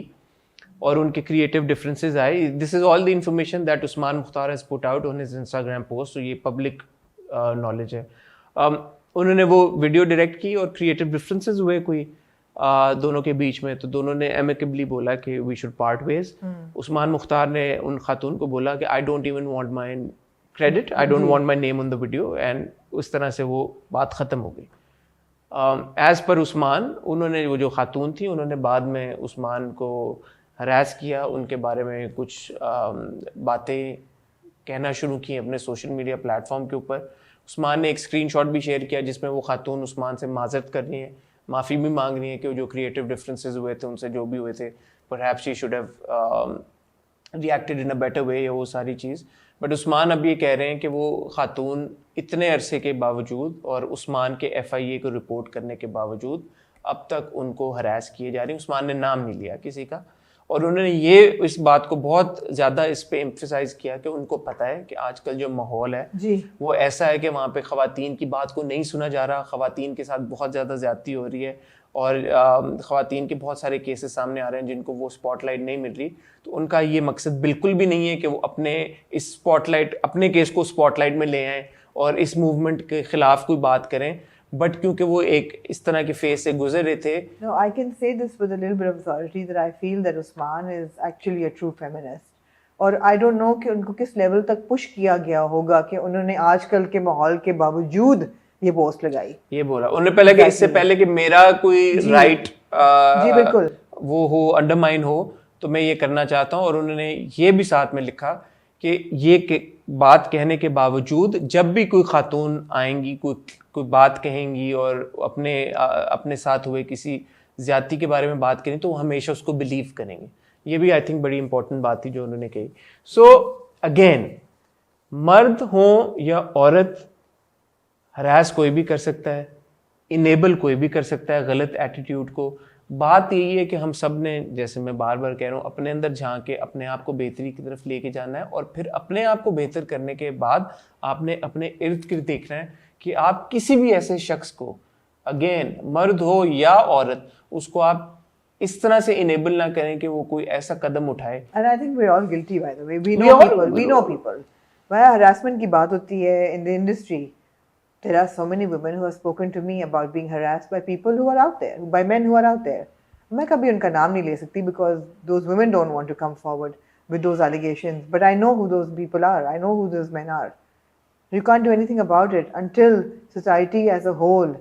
और उनके क्रिएटिव डिफरेंसेस आए। This is all the information that Usman Mukhtar has put out on his Instagram post, तो ये पब्लिक नॉलेज है। उन्होंने वो वीडियो डायरेक्ट की और क्रिएटिव डिफरेंसेस हुए कोई दोनों के बीच में, तो दोनों ने एमिकेबली बोला कि we should part ways. Usman Mukhtar ने उन खातून को बोला कि I don't even want my credit, I don't want my name on the video, and उस तरह से वो बात ख़त्म हो गई। एज़ पर उस्मान, उन्होंने वो जो खातून थी उन्होंने बाद में उस्मान को हरास किया, उनके बारे में कुछ बातें कहना शुरू की अपने सोशल मीडिया प्लेटफॉर्म के ऊपर। उस्मान ने एक स्क्रीनशॉट भी शेयर किया जिसमें वो खातून उस्मान से माजरत कर रही हैं, माफ़ी भी मांग रही हैं कि जो क्रिएटिव डिफरेंसेस हुए थे उनसे जो भी हुए थे, perhaps she should have reacted in a better way, या वो सारी चीज़। बट उस्मान अब ये कह रहे हैं कि वो खातून इतने अरसे के बावजूद और उस्मान के FIA को रिपोर्ट करने के बावजूद अब तक उनको हरास किए जा रही हैं। उस्मान ने नाम नहीं लिया किसी का, और उन्होंने ये इस बात को बहुत ज़्यादा इस पे एम्फेसाइज किया कि उनको पता है कि आजकल जो माहौल है जी वो ऐसा है कि वहाँ पे ख़वातीन की बात को नहीं सुना जा रहा, ख़वातीन के साथ बहुत ज़्यादा ज़्यादती हो रही है, और ख़वातीन के बहुत सारे केसेस सामने आ रहे हैं जिनको वो स्पॉटलाइट नहीं मिल रही। तो उनका ये मकसद बिल्कुल भी नहीं है कि वो अपने केस को स्पॉटलाइट में ले आएँ और इस मूवमेंट के ख़िलाफ़ कोई बात करें, बट क्योंकि वो एक इस तरह के फेज से गुजर रहे थे। No, I can say this with a little bit of authority that I feel that Usman is actually a true feminist. और I don't know कि उनको किस लेवल तक पुश किया गया होगा कि उन्होंने आजकल के माहौल के बावजूद ये पोस्ट लगाई। ये बोला उन्होंने पहले कि इससे पहले कि मेरा कोई राइट जी बिल्कुल वो हो, अंडरमाइन हो, तो मैं ये करना चाहता हूँ। और उन्होंने ये भी साथ में लिखा कि ये बात कहने के बावजूद जब भी कोई खातून आएंगी, कोई बात कहेंगी और अपने साथ हुए किसी ज्यादती के बारे में बात करें तो वो हमेशा उसको बिलीव करेंगे। ये भी आई थिंक बड़ी इंपॉर्टेंट बात थी जो उन्होंने कही। सो अगेन, मर्द हो या औरत, हरास कोई भी कर सकता है, इनेबल कोई भी कर सकता है गलत एटीट्यूड को। बात यही है कि हम सब ने, जैसे मैं बार बार कह रहा हूँ, अपने अंदर झांक के अपने आप को बेहतरी की तरफ लेके जाना है, और फिर अपने आप को बेहतर करने के बाद आपने अपने इर्द गिर्द देखना है कि आप किसी भी ऐसे शख्स को, अगेन मर्द हो या औरत, उसको आप इस तरह से इनेबल ना करें कि वो कोई ऐसा कदम उठाए। And I think we're all guilty by the way. We know people. वह harassment की बात होती है in the industry. There are so many women who have spoken to me about being harassed by people who are out there, by men who are out there. मैं कभी उनका नाम नहीं ले सकती because those women don't want to come forward with those allegations. But I know who those people are. I know who those men are. You can't do anything about it until society as a whole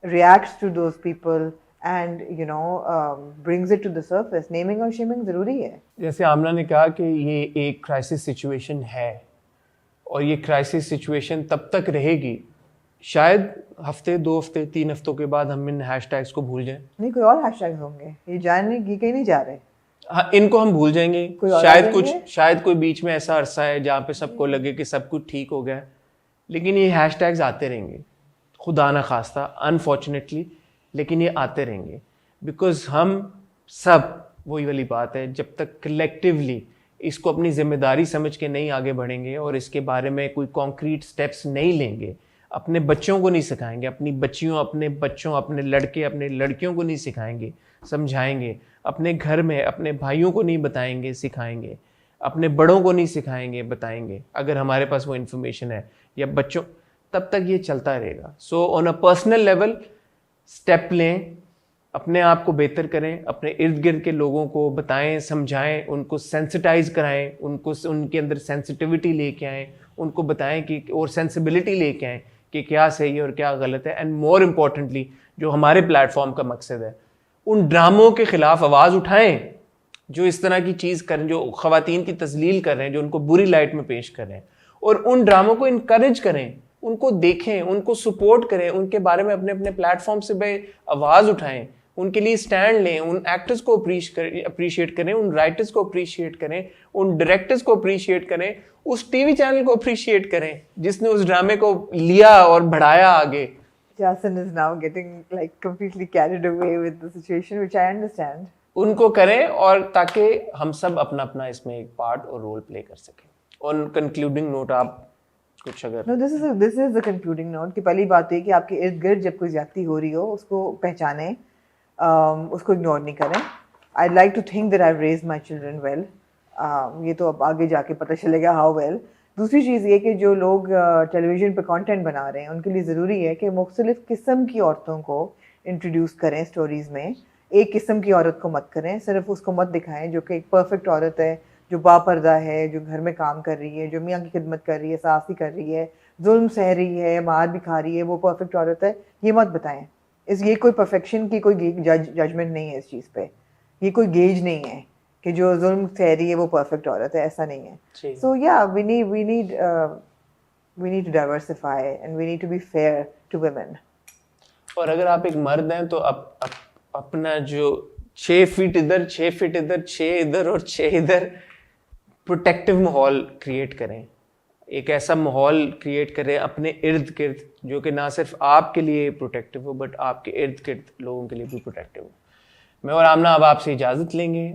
reacts to those people and brings it to the surface. Naming और shaming ज़रूरी है। जैसे आमना ने कहा कि ये एक crisis situation है, और ये क्राइसिस सिचुएशन तब तक रहेगी शायद हफ्ते, 2 हफ्ते, 3 हफ्तों के बाद हम इन हैशटैग्स को भूल जाएं। नहीं, कोई और हैशटैग्स होंगे, ये जानने की कहीं नहीं जा रहे। हाँ, इनको हम भूल जाएंगे। शायद कोई बीच में ऐसा अरसा है जहाँ पे सबको लगे कि सब कुछ ठीक हो गया, लेकिन ये हैशटैग्स आते रहेंगे, खुदा ना खास्ता, अनफॉर्चुनेटली, लेकिन ये आते रहेंगे। बिकॉज हम सब, वही वाली बात है, जब तक कलेक्टिवली इसको अपनी जिम्मेदारी समझ के नहीं आगे बढ़ेंगे और इसके बारे में कोई कॉन्क्रीट स्टेप्स नहीं लेंगे, अपने बच्चों को नहीं सिखाएंगे, अपनी बच्चियों, अपने बच्चों, अपने लड़के, अपने लड़कियों को नहीं सिखाएंगे, समझाएंगे, अपने घर में अपने भाइयों को नहीं बताएंगे, सिखाएंगे, अपने बड़ों को नहीं सिखाएंगे, बताएंगे, अगर हमारे पास वो इन्फॉर्मेशन है, या बच्चों, तब तक ये चलता रहेगा। So on a personal level step लें, अपने आप को बेहतर करें, अपने इर्द गिर्द के लोगों को बताएं, समझाएं, उनको सेंसिटाइज कराएं, उनके अंदर सेंसिटिविटी लेके आएं, उनको बताएं कि, और सेंसिबिलिटी लेके आएं कि क्या सही है और क्या गलत है। एंड मोर इम्पॉर्टेंटली, जो हमारे प्लेटफॉर्म का मकसद है, उन ड्रामों के खिलाफ आवाज़ उठाएं जो इस तरह की चीज़ करें, जो ख़वातीन की तस्लील कर रहे हैं, जो उनको बुरी लाइट में पेश कर रहे हैं, और उन ड्रामों को इनकरेज करें, उनको देखें, उनको सपोर्ट करें, उनके बारे में अपने अपने प्लेटफॉर्म से आवाज़ उठाएं, उनके लिए स्टैंड लें, उन एक्टर्स को अप्रिशिएट करें, उन राइटर्स को अप्रिशिएट करें, उन डायरेक्टर्स को अप्रिशिएट करें, उस टीवी चैनल को अप्रिशिएट करें जिसने उस ड्रामे को लिया और बढ़ाया आगे। Jason is now getting like completely carried away with the situation, which I understand. उनको करें, और ताकि हम सब अपना अपना इसमें एक पार्ट और रोल प्ले कर सकें। ऑन कंक्लूडिंग नोट, आप कुछ अगर? No, this is the concluding note कि पहली बात है कि आपके इर्द गिर्द जब कोई ज्यादती हो रही हो उसको पहचानें, उसको इग्नोर नहीं करें। I'd like to think that I've raised my children well. ये तो अब आगे जाके पता चलेगा how well. दूसरी चीज़ ये कि जो लोग टेलीविज़न पे कंटेंट बना रहे हैं उनके लिए ज़रूरी है कि मुख्तलिफ़ किस्म की औरतों को इंट्रोड्यूस करें स्टोरीज़ में। एक किस्म की औरत को मत करें, सिर्फ उसको मत दिखाएं जो कि एक परफेक्ट औरत है, जो बापर्दा है, जो घर में काम कर रही है, जो मियाँ की खिदमत कर रही है, साफ़ी कर रही है, जुल्म सह रही है, मार भी खा रही है, वो परफेक्ट औरत है, ये मत बताएं। ये कोई परफेक्शन की कोई जजमेंट नहीं है इस चीज़ पे, ये कोई गेज नहीं है कि जो जुल्म सह रही है वो परफेक्ट औरत है, ऐसा नहीं है। सो या we need we need to diversify and we need to be fair to women. और अगर आप एक मर्द हैं तो अपना जो 6 फीट इधर 6 फीट इधर 6 इधर और 6 इधर प्रोटेक्टिव माहौल क्रिएट करें, एक ऐसा माहौल क्रिएट करें अपने इर्द गिर्द जो कि ना सिर्फ आपके लिए प्रोटेक्टिव हो बट आपके इर्द गिर्द लोगों के लिए भी प्रोटेक्टिव हो। मैं और आमना अब आपसे इजाज़त लेंगे।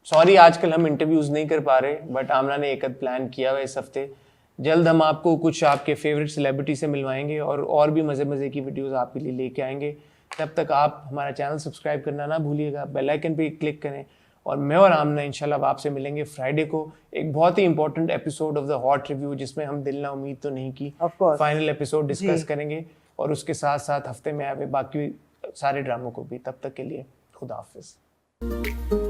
सॉरी आजकल हम इंटरव्यूज़ नहीं कर पा रहे, बट आमना ने एक प्लान किया हुआ इस हफ्ते। जल्द हम आपको कुछ आपके फेवरेट सेलिब्रिटी से मिलवाएंगे और भी मज़े की वीडियोस आपके लिए लेके आएंगे। तब तक आप हमारा चैनल सब्सक्राइब करना ना भूलिएगा, बेल आइकन पे क्लिक करें। और मैं और आमना इंशाल्लाह अब आपसे मिलेंगे फ्राइडे को एक बहुत ही important episode of the hot review, जिसमें हम दिल ना उम्मीद तो नहीं की फाइनल एपिसोड डिस्कस करेंगे, और उसके साथ साथ हफ्ते में आए बाकी सारे ड्रामों को भी। तब तक के लिए खुदा हाफिज़।